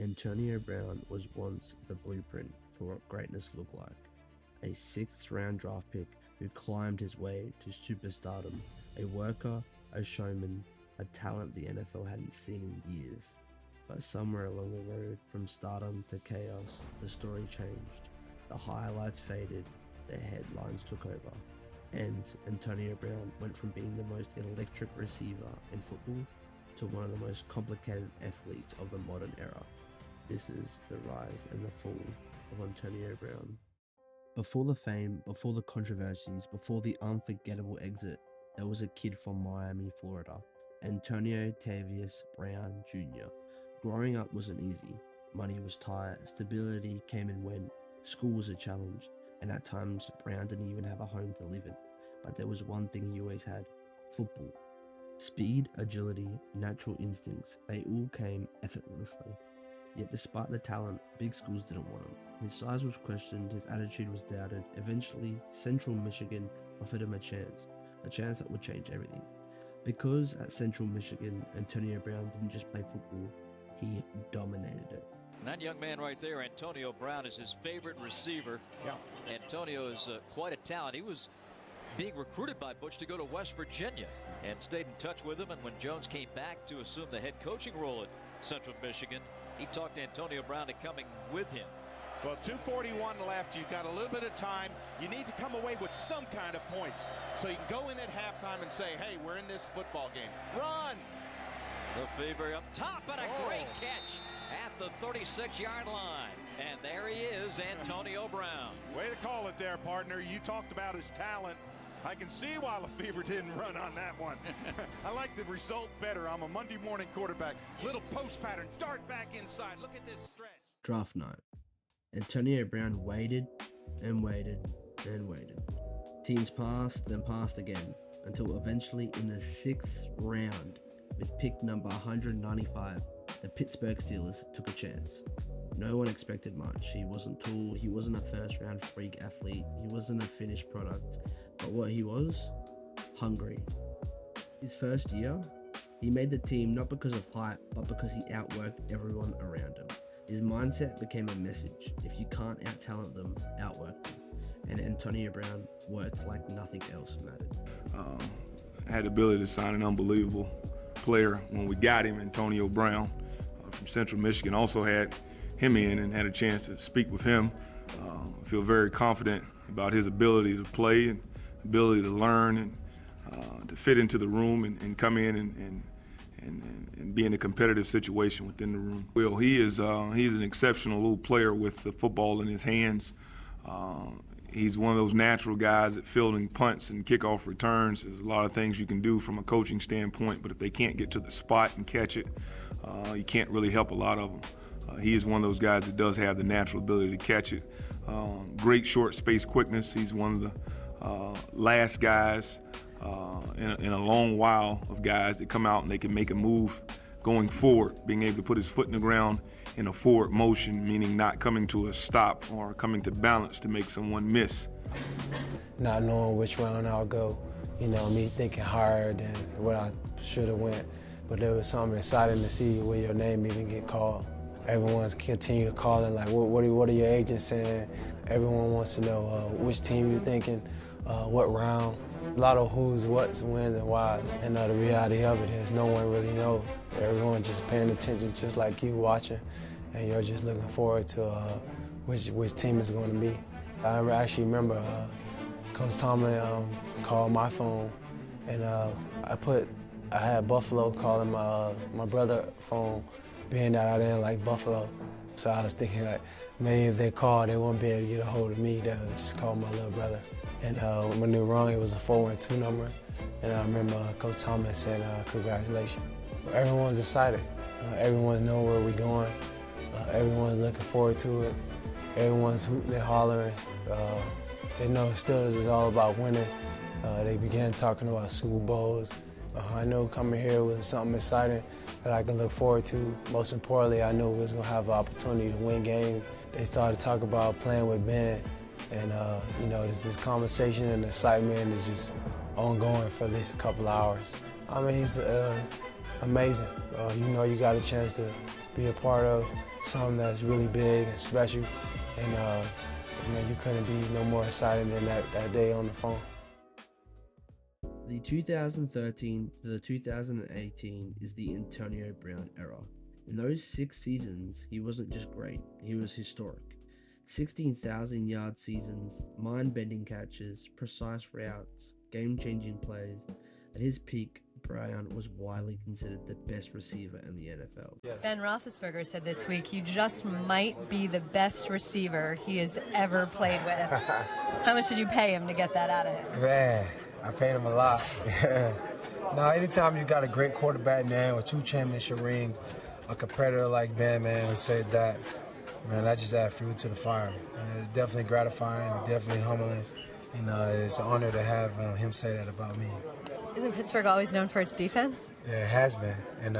Antonio Brown was once the blueprint for what greatness looked like. A 6th round draft pick who climbed his way to superstardom, a worker, a showman, a talent the NFL hadn't seen in years. But somewhere along the road, from stardom to chaos, the story changed. The highlights faded, the headlines took over, and Antonio Brown went from being the most electric receiver in football to one of the most complicated athletes of the modern era. This is the rise and the fall of Antonio Brown. Before the fame, before the controversies, before the unforgettable exit, there was a kid from Miami, Florida, Antonio Tavius Brown Jr. Growing up wasn't easy. Money was tight, stability came and went, school was a challenge, and at times Brown didn't even have a home to live in. But there was one thing he always had: football. Speed, agility, natural instincts, they all came effortlessly. Yet despite the talent, big schools didn't want him. His size was questioned, his attitude was doubted. Eventually, Central Michigan offered him a chance that would change everything. Because at Central Michigan, Antonio Brown didn't just play football, he dominated it. And that young man right there, Antonio Brown, is his favorite receiver. Yeah. Antonio is quite a talent. He was being recruited by Butch to go to West Virginia and stayed in touch with him. And when Jones came back to assume the head coaching role at Central Michigan, he talked Antonio Brown to coming with him. Well, 2:41 left. You've got a little bit of time. You need to come away with some kind of points. So you can go in at halftime and say, hey, we're in this football game. Run! Lefebvre up top, and a great catch at the 36-yard line. And there he is, Antonio Brown. Way to call it there, partner. You talked about his talent. I can see why Lefebvre didn't run on that one. I like the result better. I'm a Monday morning quarterback. Little post pattern, dart back inside. Look at this stretch. Draft night. Antonio Brown waited and waited and waited. Teams passed, then passed again, until eventually in the 6th round, with pick number 195, the Pittsburgh Steelers took a chance. No one expected much. He wasn't tall, he wasn't a first-round freak athlete, he wasn't a finished product. But what he was? Hungry. His first year, he made the team not because of height, but because he outworked everyone around him. His mindset became a message: if you can't out-talent them, outwork them. And Antonio Brown worked like nothing else mattered. I had the ability to sign an unbelievable player when we got him, Antonio Brown from Central Michigan. Also had him in and had a chance to speak with him. I feel very confident about his ability to play and ability to learn and to fit into the room and come in and be in a competitive situation within the room. Well, he's an exceptional little player with the football in his hands. He's one of those natural guys at fielding punts and kickoff returns. There's a lot of things you can do from a coaching standpoint, but if they can't get to the spot and catch it, you can't really help a lot of them. He is one of those guys that does have the natural ability to catch it. Great short space quickness. He's one of the last guys in a long while of guys that come out and they can make a move going forward, being able to put his foot in the ground in a forward motion, meaning not coming to a stop or coming to balance to make someone miss. Not knowing which round I'll go, me thinking higher than what I should have went, but there was something exciting to see where your name even get called. Everyone's continue to call in, like, what are your agents saying? Everyone wants to know which team you're thinking, what round. A lot of who's, what's, when's, and why's. And the reality of it is no one really knows. Everyone just paying attention just like you watching, and you're just looking forward to which team is going to be. I actually remember Coach Tomlin called my phone, and I had Buffalo calling my brother's phone, being that I didn't like Buffalo. So I was thinking, like, maybe if they called, they wouldn't be able to get a hold of me. They'll just call my little brother. And when they were wrong, it was a 412 number. And I remember Coach Thomas said, congratulations. Everyone's excited. Everyone knows where we're going. Everyone's looking forward to it. Everyone's hooting and hollering. They know Steelers is all about winning. They began talking about Super Bowls. I know coming here was something exciting that I can look forward to. Most importantly, I knew we was going to have an opportunity to win games. They started to talk about playing with Ben, and there's this conversation and excitement is just ongoing for at least a couple of hours. I mean, he's amazing. You got a chance to be a part of something that's really big and special. And man, you couldn't be no more excited than that day on the phone. The 2013 to the 2018 is the Antonio Brown era. In those 6 seasons, he wasn't just great, he was historic. 16,000-yard seasons, mind-bending catches, precise routes, game-changing plays. At his peak, Brown was widely considered the best receiver in the NFL. Ben Roethlisberger said this week, you just might be the best receiver he has ever played with. How much did you pay him to get that out of him? Man, I paid him a lot. Now, anytime you got a great quarterback, man, with 2 championship rings, a competitor like Ben, man, who says that, man, that just adds fuel to the fire. And it's definitely gratifying, definitely humbling, and it's an honor to have him say that about me. Isn't Pittsburgh always known for its defense? Yeah, it has been, and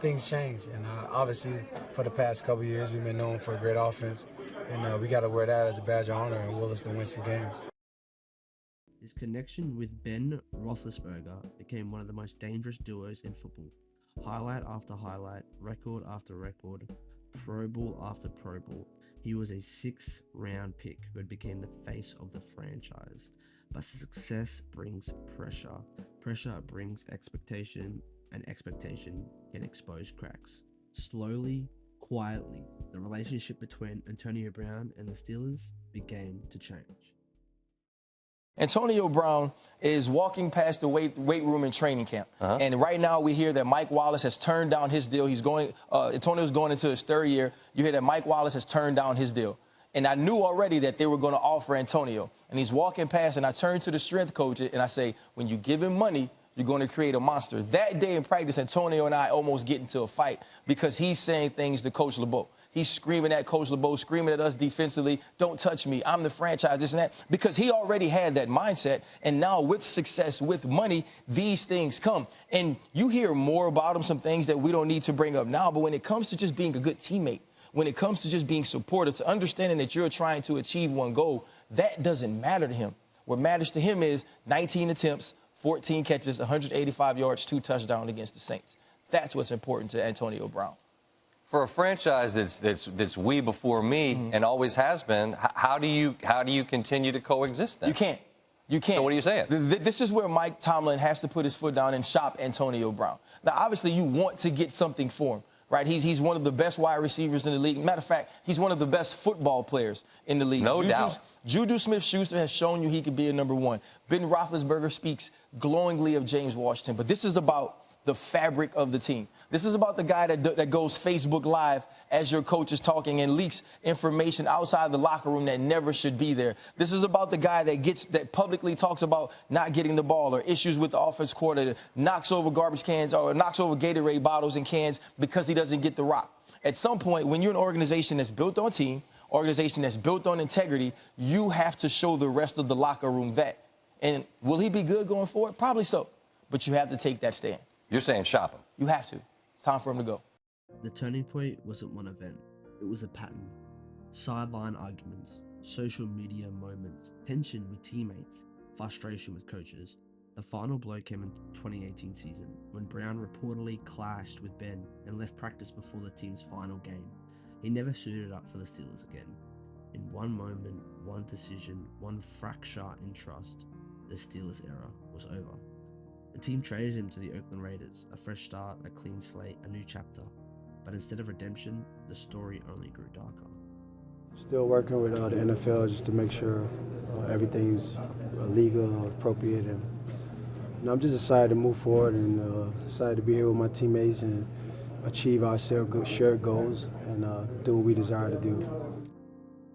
things change. And obviously, for the past couple of years, we've been known for a great offense, and we got to wear that as a badge of honor and will us to win some games. His connection with Ben Roethlisberger became one of the most dangerous duos in football. Highlight after highlight, record after record, Pro Bowl after Pro Bowl. He was a 6th-round pick who had become the face of the franchise. But success brings pressure. Pressure brings expectation, and expectation can expose cracks. Slowly, quietly, the relationship between Antonio Brown and the Steelers began to change. Antonio Brown is walking past the weight room in training camp. And right now we hear that Mike Wallace has turned down his deal. Antonio's going into his 3rd year. You hear that Mike Wallace has turned down his deal. And I knew already that they were going to offer Antonio. And he's walking past, and I turn to the strength coach, and I say, when you give him money, you're going to create a monster. That day in practice, Antonio and I almost get into a fight because he's saying things to Coach LeBeau. He's screaming at Coach LeBeau, screaming at us defensively, don't touch me, I'm the franchise, this and that, because he already had that mindset. And now with success, with money, these things come. And you hear more about him, some things that we don't need to bring up now, but when it comes to just being a good teammate, when it comes to just being supportive, to understanding that you're trying to achieve one goal, that doesn't matter to him. What matters to him is 19 attempts, 14 catches, 185 yards, 2 touchdowns against the Saints. That's what's important to Antonio Brown. For a franchise that's we before me and always has been, how do you continue to coexist then? You can't. You can't. So what are you saying? This is where Mike Tomlin has to put his foot down and shop Antonio Brown. Now, obviously, you want to get something for him, right? He's one of the best wide receivers in the league. Matter of fact, he's one of the best football players in the league. No doubt. Juju Smith-Schuster has shown you he could be a number 1. Ben Roethlisberger speaks glowingly of James Washington, but this is about the fabric of the team. This is about the guy that goes Facebook Live as your coach is talking and leaks information outside the locker room that never should be there. This is about the guy that publicly talks about not getting the ball or issues with the offense coordinator, knocks over garbage cans or knocks over Gatorade bottles and cans because he doesn't get the rock. At some point, when you're an organization that's built on team, organization that's built on integrity, you have to show the rest of the locker room that. And will he be good going forward? Probably so. But you have to take that stand. You're saying shop him. You have to. It's time for him to go. The turning point wasn't one event. It was a pattern. Sideline arguments, social media moments, tension with teammates, frustration with coaches. The final blow came in the 2018 season when Brown reportedly clashed with Ben and left practice before the team's final game. He never suited up for the Steelers again. In one moment, one decision, one fracture in trust, the Steelers era was over. The team traded him to the Oakland Raiders, a fresh start, a clean slate, a new chapter. But instead of redemption, the story only grew darker. Still working with the NFL just to make sure everything's legal, appropriate, and I'm just excited to move forward and excited to be here with my teammates and achieve our shared goals and do what we desire to do.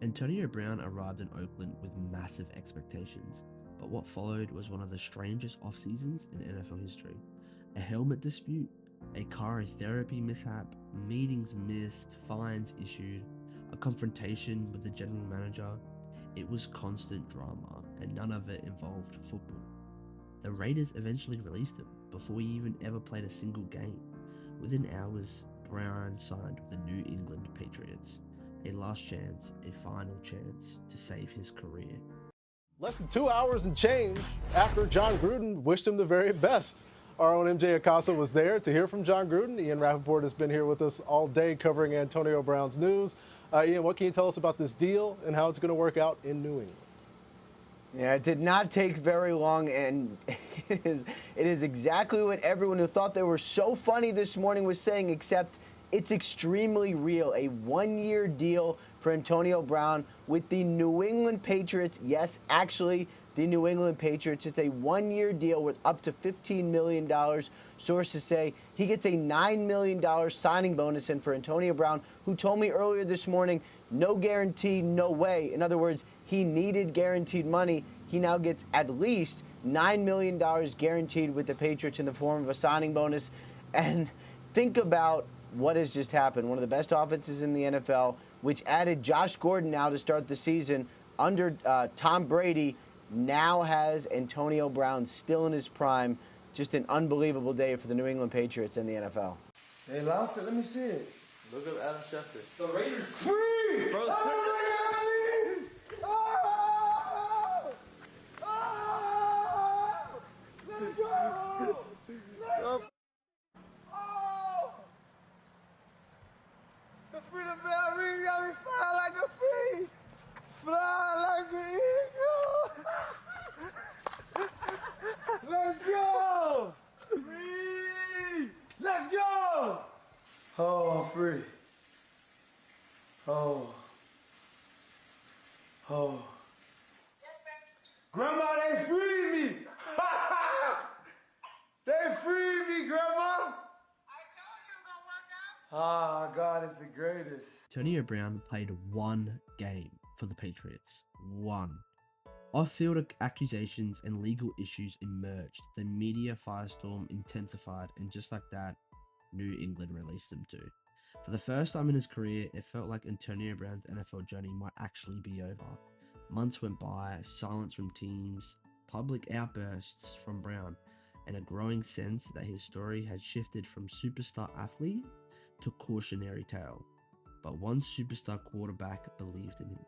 Antonio Brown arrived in Oakland with massive expectations. But what followed was one of the strangest off-seasons in NFL history. A helmet dispute, a chirotherapy mishap, meetings missed, fines issued, a confrontation with the general manager. It was constant drama, and none of it involved football. The Raiders eventually released him before he even ever played a single game. Within hours, Brown signed with the New England Patriots. A last chance, a final chance to save his career. Less than 2 hours and change after John Gruden wished him the very best. Our own MJ Acosta was there to hear from John Gruden. Ian Rappaport has been here with us all day covering Antonio Brown's news. Ian, what can you tell us about this deal and how it's going to work out in New England? Yeah, it did not take very long, and it is exactly what everyone who thought they were so funny this morning was saying, except it's extremely real. A one-year deal for Antonio Brown with the New England Patriots. Yes, actually, the New England Patriots. It's a one-year deal with up to $15 million. Sources say he gets a $9 million signing bonus. And for Antonio Brown, who told me earlier this morning, no guarantee, no way. In other words, he needed guaranteed money. He now gets at least $9 million guaranteed with the Patriots in the form of a signing bonus. And think about what has just happened. One of the best offenses in the NFL, which added Josh Gordon now to start the season under Tom Brady, now has Antonio Brown still in his prime. Just an unbelievable day for the New England Patriots and the NFL. They lost it. Let me see it. Look up Adam Schefter. The Raiders free. Bro. Oh, oh, oh, let's go. Let's go. Oh, the freedom bell ring got me flying like a free. Fly like an eagle. Let's go. Free. Let's go. Oh, I'm free. Oh. Oh. Grandma, they freed me. They freed me, Grandma. Ah, God is the greatest. Antonio Brown played one game for the Patriots. One. Off-field accusations and legal issues emerged. The media firestorm intensified, and just like that, New England released him too. For the first time in his career, it felt like Antonio Brown's NFL journey might actually be over. Months went by, silence from teams, public outbursts from Brown, and a growing sense that his story had shifted from superstar athlete to cautionary tale. But one superstar quarterback believed in him.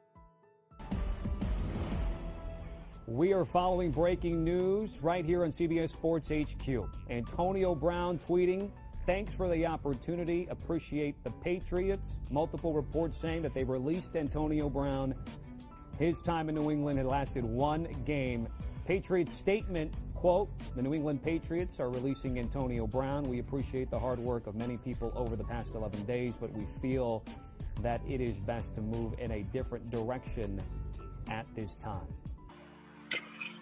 We are following breaking news right here on CBS Sports HQ. Antonio Brown tweeting, "Thanks for the opportunity. Appreciate the Patriots." Multiple reports saying that they released Antonio Brown. His time in New England had lasted one game. Patriots statement, quote, "The New England Patriots are releasing Antonio Brown. We appreciate the hard work of many people over the past 11 days, but we feel that it is best to move in a different direction at this time."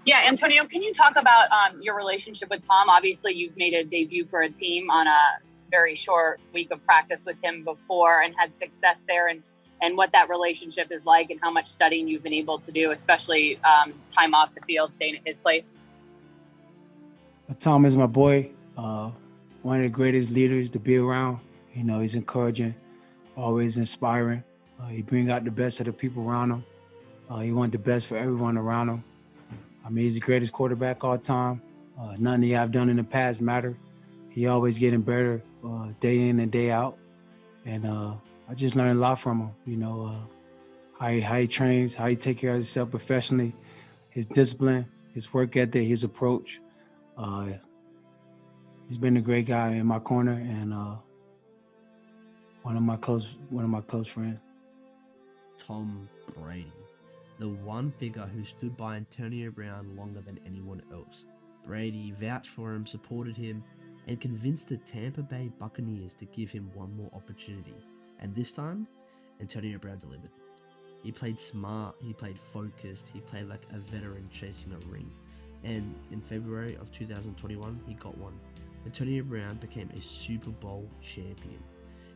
Yeah, Antonio, can you talk about your relationship with Tom? Obviously, you've made a debut for a team on a very short week of practice with him before and had success there, and what that relationship is like and how much studying you've been able to do, especially time off the field, staying at his place. Tom is my boy, one of the greatest leaders to be around. You know, he's encouraging, always inspiring. He brings out the best of the people around him. He wants the best for everyone around him. I mean, he's the greatest quarterback all time. Nothing he have done in the past matter. He always getting better day in and day out. And I just learned a lot from him. You know, how he trains, how he take care of himself professionally, his discipline, his work ethic, his approach. He's been a great guy in my corner and one of my close friends. Tom Brady, the one figure who stood by Antonio Brown longer than anyone else. Brady vouched for him, supported him, and convinced the Tampa Bay Buccaneers to give him one more opportunity. And this time, Antonio Brown delivered. He played smart, he played focused, he played like a veteran chasing a ring. And in February of 2021, he got one. Antonio Brown became a Super Bowl champion.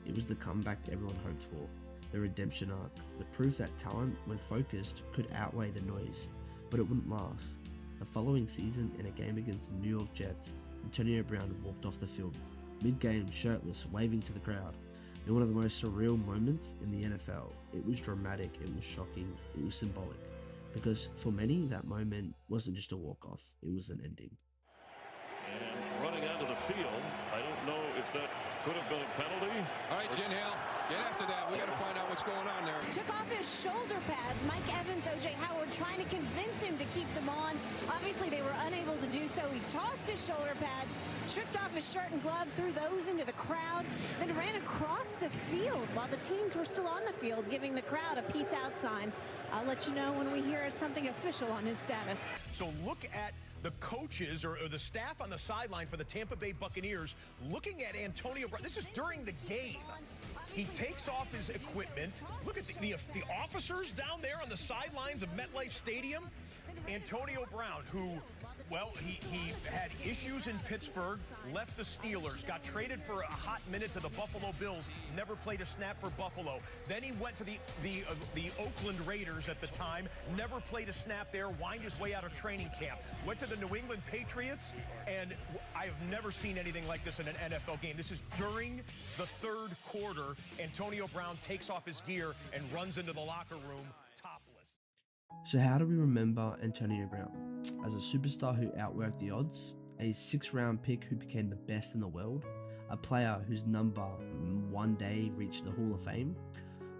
It was the comeback everyone hoped for, the redemption arc, the proof that talent, when focused, could outweigh the noise. But it wouldn't last. The following season, in a game against the New York Jets, Antonio Brown walked off the field, mid-game, shirtless, waving to the crowd. In one of the most surreal moments in the NFL. It was dramatic, it was shocking, it was symbolic. Because for many, that moment wasn't just a walk-off, it was an ending. And running onto the field, I don't know if that could have been a penalty. All right, Jen Hill, get after that. We got to find out what's going on there. Took off his shoulder pads. Mike Evans, O.J. Howard trying to convince him to keep them on. Obviously, they were unable to do so. He tossed his shoulder pads, tripped off his shirt and glove, threw those into the crowd, then ran across the field while the teams were still on the field, giving the crowd a peace out sign. I'll let you know when we hear something official on his status. So look at the coaches or the staff on the sideline for the Tampa Bay Buccaneers looking at Antonio Brown. This is during the game. He takes off his equipment. Look at the officers down there on the sidelines of MetLife Stadium. Antonio Brown, who, well, he had issues in Pittsburgh, left the Steelers, got traded for a hot minute to the Buffalo Bills, never played a snap for Buffalo. Then he went to the Oakland Raiders at the time, never played a snap there, whined his way out of training camp. Went to the New England Patriots, and I have never seen anything like this in an NFL game. This is during the third quarter. Antonio Brown takes off his gear and runs into the locker room topless. So how do we remember Antonio Brown? As a superstar who outworked the odds, a 6th-round pick who became the best in the world, a player whose number one day reached the Hall of Fame,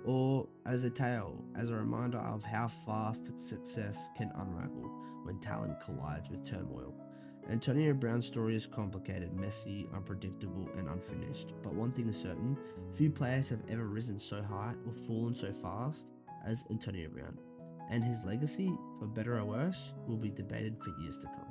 or as a tale, as a reminder of how fast success can unravel when talent collides with turmoil. Antonio Brown's story is complicated, messy, unpredictable, and unfinished, but one thing is certain, few players have ever risen so high or fallen so fast as Antonio Brown. And his legacy, for better or worse, will be debated for years to come.